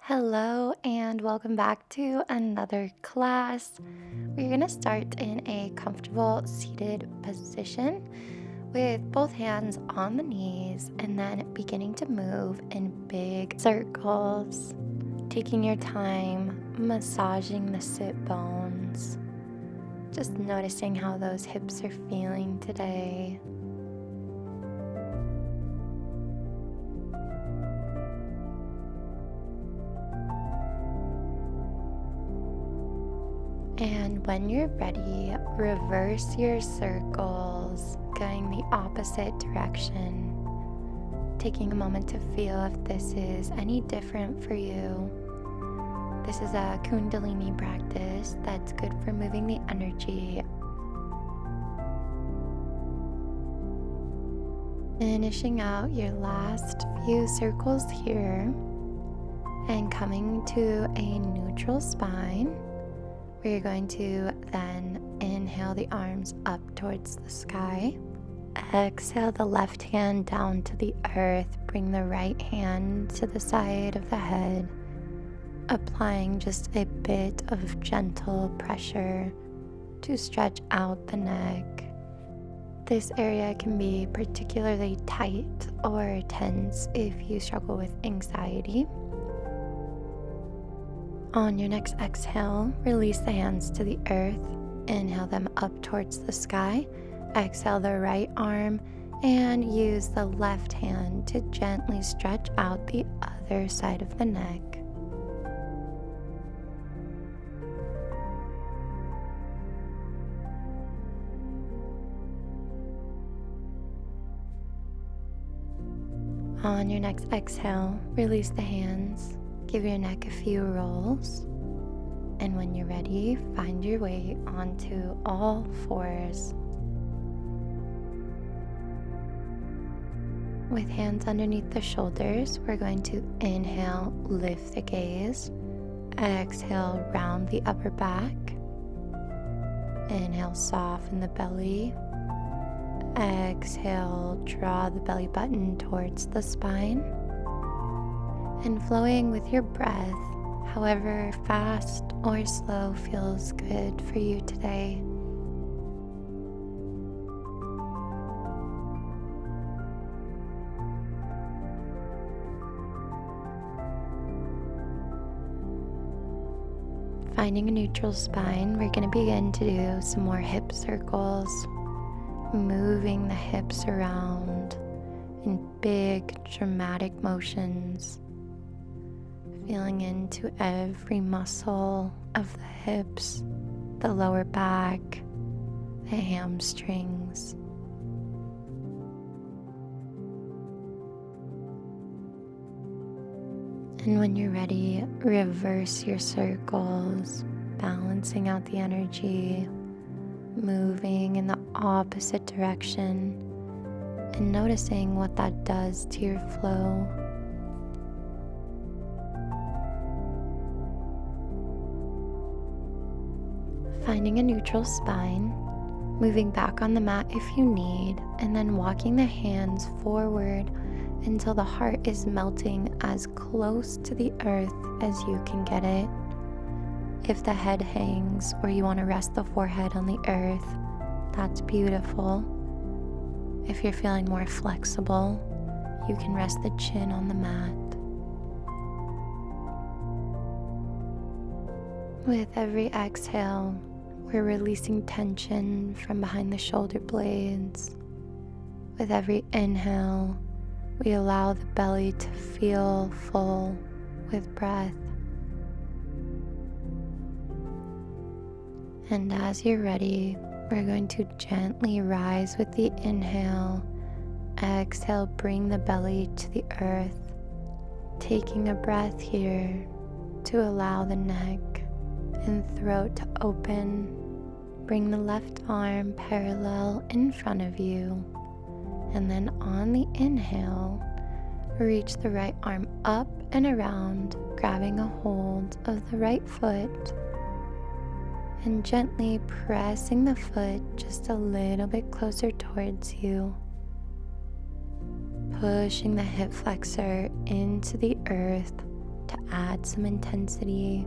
Hello, and welcome back to another class. We're going to start in a comfortable seated position with both hands on the knees and then beginning to move in big circles, taking your time, massaging the sit bones, just noticing how those hips are feeling today. And when you're ready, reverse your circles, going the opposite direction. Taking a moment to feel if this is any different for you. This is a Kundalini practice that's good for moving the energy. Finishing out your last few circles here and coming to a neutral spine. We're going to then inhale the arms up towards the sky. Exhale the left hand down to the earth. Bring the right hand to the side of the head, applying just a bit of gentle pressure to stretch out the neck. This area can be particularly tight or tense if you struggle with anxiety. On your next exhale, release the hands to the earth. Inhale them up towards the sky. Exhale the right arm and use the left hand to gently stretch out the other side of the neck. On your next exhale, release the hands. Give your neck a few rolls, and when you're ready, find your way onto all fours. With hands underneath the shoulders, we're going to inhale, lift the gaze. Exhale, round the upper back. Inhale, soften the belly. Exhale, draw the belly button towards the spine. And flowing with your breath, however fast or slow feels good for you today. Finding a neutral spine, we're going to begin to do some more hip circles, moving the hips around in big dramatic motions. Feeling into every muscle of the hips, the lower back, the hamstrings. And when you're ready, reverse your circles, balancing out the energy, moving in the opposite direction, and noticing what that does to your flow. Finding a neutral spine, moving back on the mat if you need, and then walking the hands forward until the heart is melting as close to the earth as you can get it. If the head hangs or you want to rest the forehead on the earth, that's beautiful. If you're feeling more flexible, you can rest the chin on the mat. With every exhale, we're releasing tension from behind the shoulder blades. With every inhale, we allow the belly to feel full with breath. And as you're ready, we're going to gently rise with the inhale. Exhale, bring the belly to the earth. Taking a breath here to allow the neck and throat to open. Bring the left arm parallel in front of you. And then on the inhale, reach the right arm up and around, grabbing a hold of the right foot and gently pressing the foot just a little bit closer towards you. Pushing the hip flexor into the earth, to add some intensity.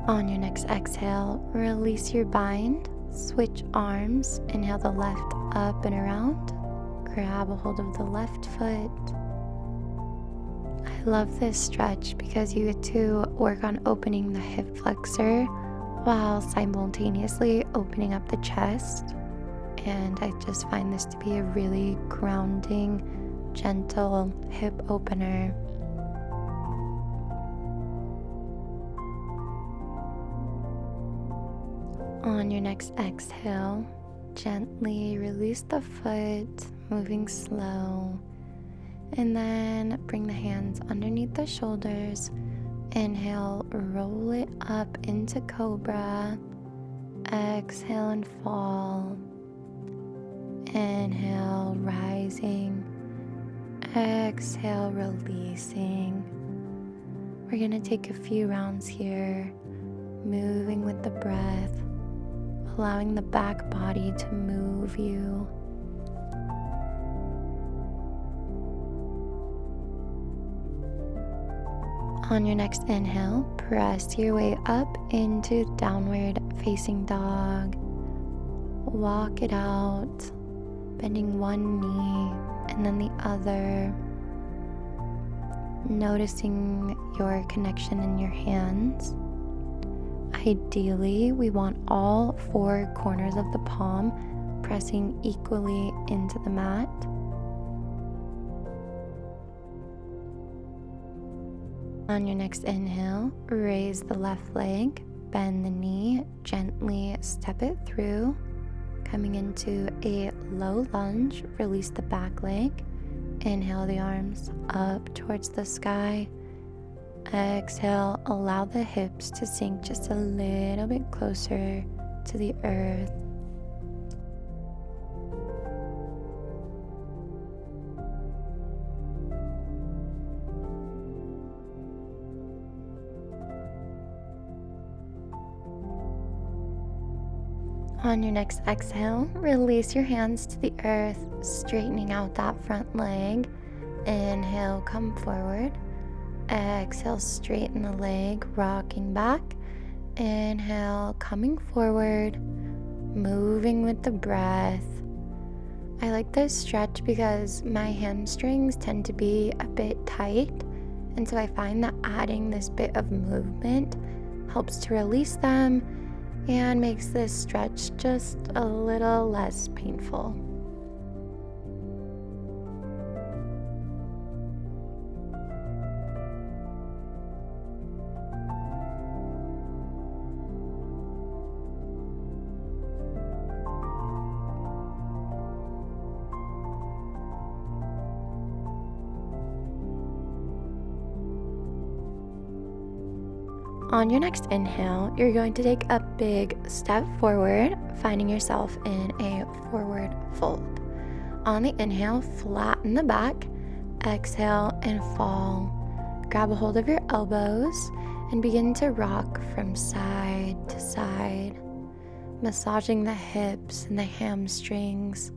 On your next exhale, release your bind, switch arms, inhale the left up and around, grab a hold of the left foot. I love this stretch because you get to work on opening the hip flexor while simultaneously opening up the chest. And I just find this to be a really grounding, gentle hip opener. On your next exhale, gently release the foot, moving slow. And then bring the hands underneath the shoulders. Inhale, roll it up into cobra. Exhale and fall. Inhale, rising. Exhale, releasing. We're going to take a few rounds here, moving with the breath, allowing the back body to move you. On your next inhale, press your way up into downward facing dog. Walk it out, bending one knee and then the other. Noticing your connection in your hands. Ideally, we want all four corners of the palm pressing equally into the mat. On your next inhale, raise the left leg, bend the knee, gently step it through. Coming into a low lunge, release the back leg. Inhale the arms up towards the sky. Exhale, allow the hips to sink just a little bit closer to the earth. On your next exhale, release your hands to the earth, straightening out that front leg. Inhale, come forward. Exhale, straighten the leg, rocking back. Inhale, coming forward, moving with the breath. I like this stretch because my hamstrings tend to be a bit tight, and so I find that adding this bit of movement helps to release them and makes this stretch just a little less painful. On your next inhale, you're going to take a big step forward, finding yourself in a forward fold. On the inhale, flatten the back. Exhale and fall. Grab a hold of your elbows and begin to rock from side to side, massaging the hips and the hamstrings.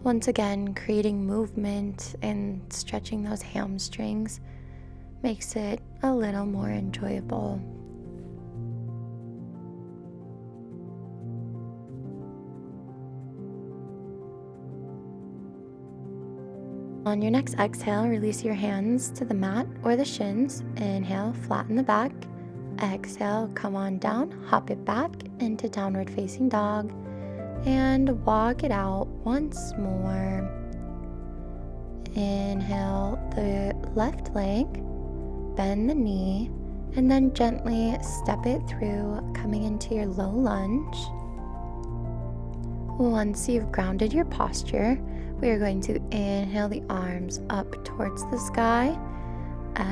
Once again, creating movement and stretching those hamstrings makes it a little more enjoyable. On your next exhale, release your hands to the mat or the shins. Inhale, flatten the back. Exhale, come on down, hop it back into downward facing dog, and walk it out once more. Inhale the left leg, bend the knee, and then gently step it through, coming into your low lunge. Once you've grounded your posture, we are going to inhale the arms up towards the sky.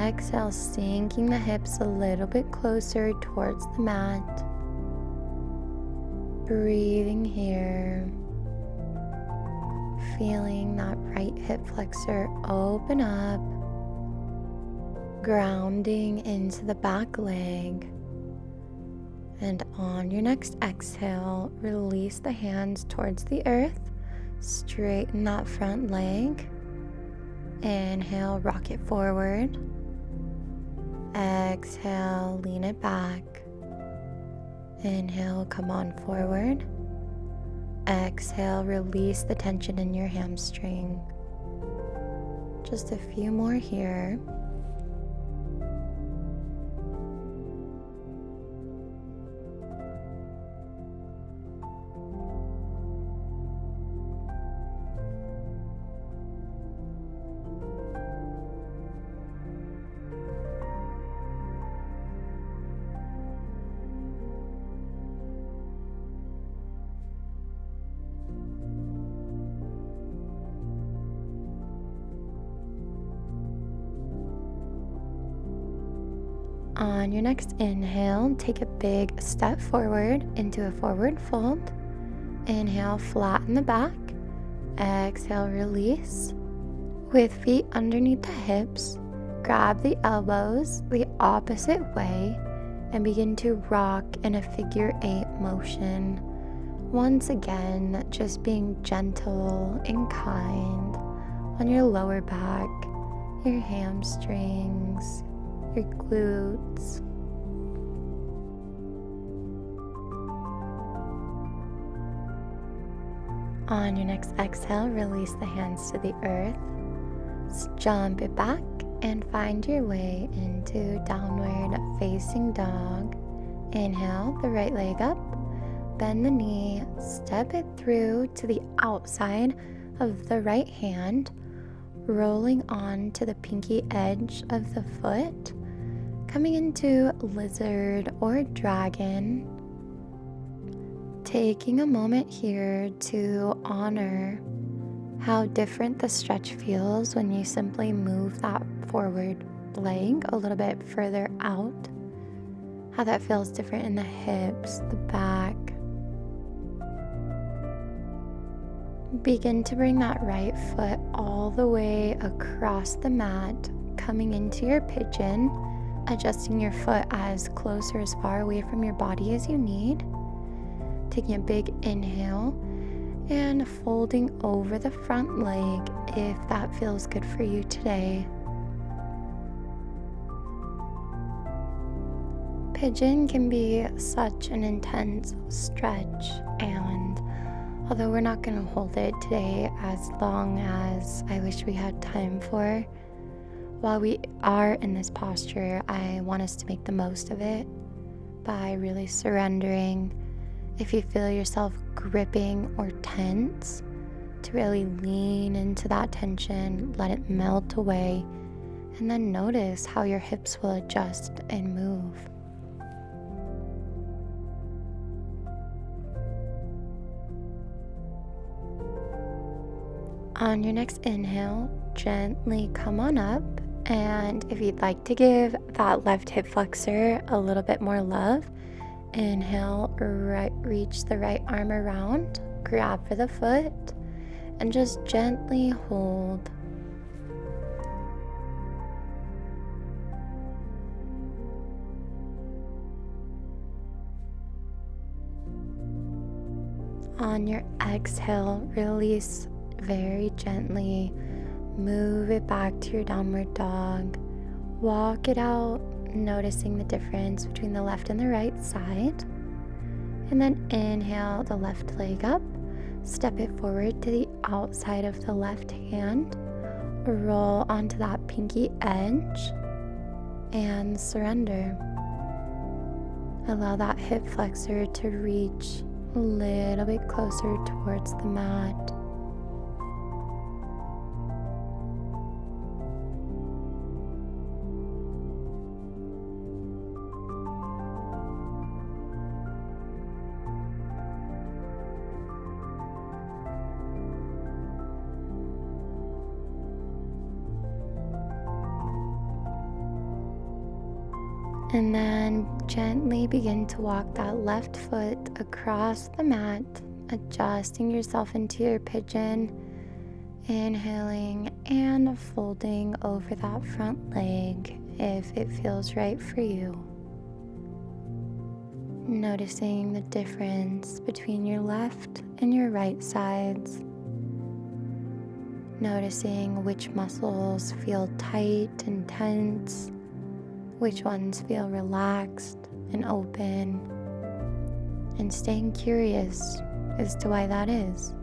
Exhale, sinking the hips a little bit closer towards the mat. Breathing here. Feeling that right hip flexor open up, grounding into the back leg. And on your next exhale, release the hands towards the earth. Straighten that front leg. Inhale, rock it forward. Exhale, lean it back. Inhale, come on forward. Exhale, release the tension in your hamstring. Just a few more here. On your next inhale, take a big step forward into a forward fold. Inhale, flatten the back. Exhale, release. With feet underneath the hips, grab the elbows the opposite way and begin to rock in a figure 8 motion. Once again, just being gentle and kind on your lower back, your hamstrings, your glutes. On your next exhale, release the hands to the earth. Jump it back and find your way into downward facing dog. Inhale, the right leg up. Bend the knee, step it through to the outside of the right hand, rolling on to the pinky edge of the foot, coming into lizard or dragon. Taking a moment here to honor how different the stretch feels when you simply move that forward leg a little bit further out. How that feels different in the hips, the back. Begin to bring that right foot all the way across the mat, coming into your pigeon, adjusting your foot as close or as far away from your body as you need. Taking a big inhale and folding over the front leg if that feels good for you today. Pigeon can be such an intense stretch, and although we're not going to hold it today as long as I wish we had time for, while we are in this posture, I want us to make the most of it by really surrendering. If you feel yourself gripping or tense, to really lean into that tension, let it melt away, and then notice how your hips will adjust and move. On your next inhale, gently come on up, and if you'd like to give that left hip flexor a little bit more love, inhale, reach the right arm around, grab for the foot, and just gently hold. On your exhale, release very gently. Move it back to your downward dog. Walk it out, noticing the difference between the left and the right side. And then inhale the left leg up. Step it forward to the outside of the left hand. Roll onto that pinky edge and surrender. Allow that hip flexor to reach a little bit closer towards the mat. And then gently begin to walk that left foot across the mat, adjusting yourself into your pigeon, Inhaling and folding over that front leg if it feels right for you. Noticing the difference between your left and your right sides. Noticing which muscles feel tight and tense, which ones feel relaxed and open, and staying curious as to why that is.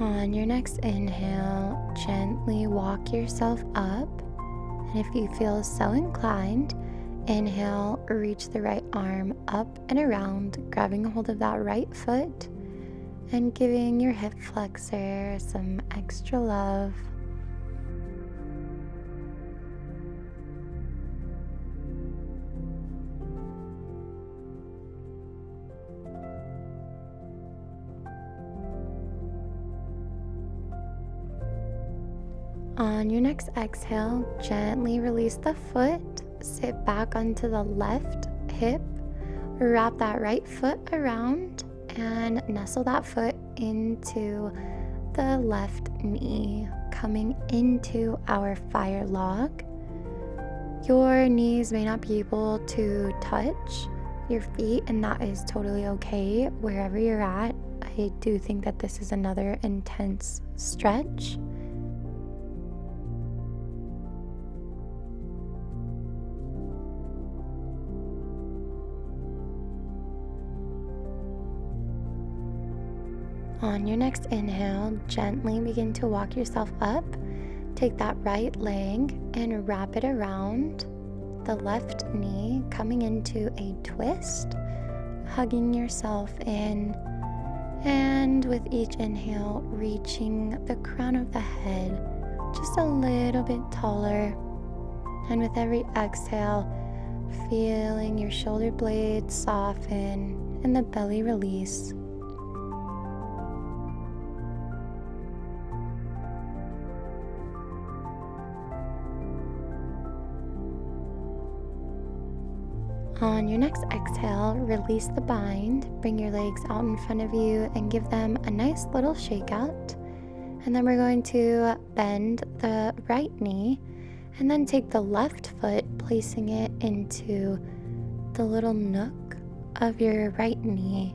On your next inhale, gently walk yourself up. And if you feel so inclined, inhale, reach the right arm up and around, grabbing a hold of that right foot and giving your hip flexor some extra love. On your next exhale, gently release the foot, sit back onto the left hip, wrap that right foot around, and nestle that foot into the left knee, coming into our fire log. Your knees may not be able to touch your feet, and that is totally okay wherever you're at. I do think that this is another intense stretch. On your next inhale, gently begin to walk yourself up. Take that right leg and wrap it around the left knee, coming into a twist, hugging yourself in, and with each inhale, reaching the crown of the head just a little bit taller. And with every exhale, feeling your shoulder blades soften and the belly release. On your next exhale, release the bind, bring your legs out in front of you and give them a nice little shake out. And then we're going to bend the right knee and then take the left foot, placing it into the little nook of your right knee.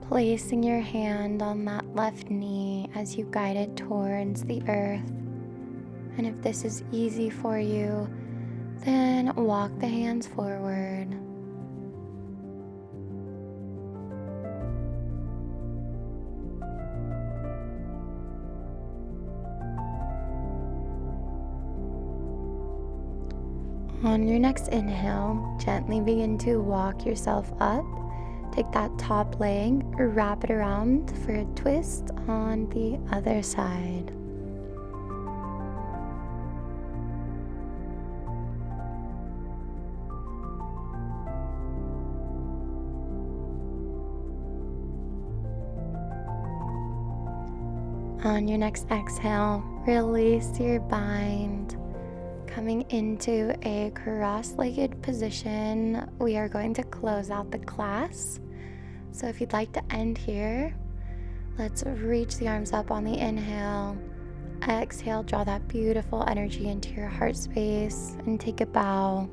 Placing your hand on that left knee as you guide it towards the earth. And if this is easy for you, then walk the hands forward. On your next inhale, gently begin to walk yourself up. Take that top leg, wrap it around for a twist on the other side. On your next exhale, release your bind. Coming into a cross-legged position, we are going to close out the class. So if you'd like to end here, let's reach the arms up on the inhale. Exhale, draw that beautiful energy into your heart space and take a bow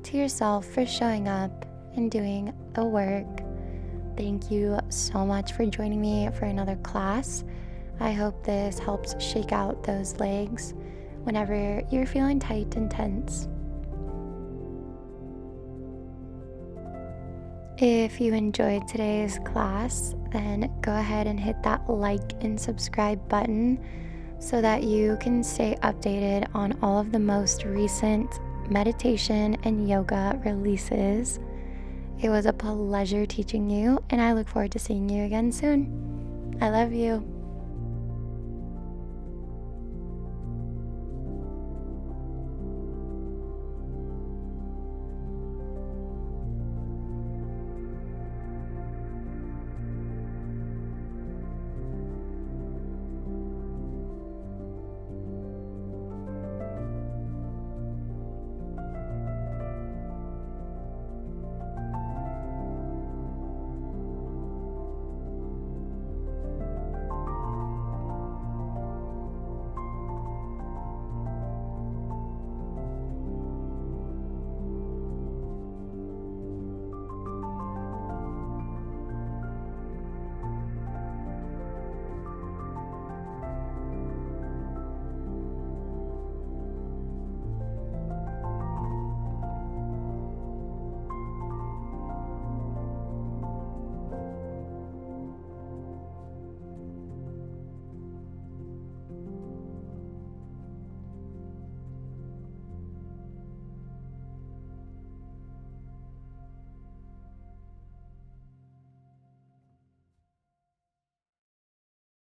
to yourself for showing up and doing the work. Thank you so much for joining me for another class. I hope this helps shake out those legs whenever you're feeling tight and tense. If you enjoyed today's class, then go ahead and hit that like and subscribe button so that you can stay updated on all of the most recent meditation and yoga releases. It was a pleasure teaching you, and I look forward to seeing you again soon. I love you.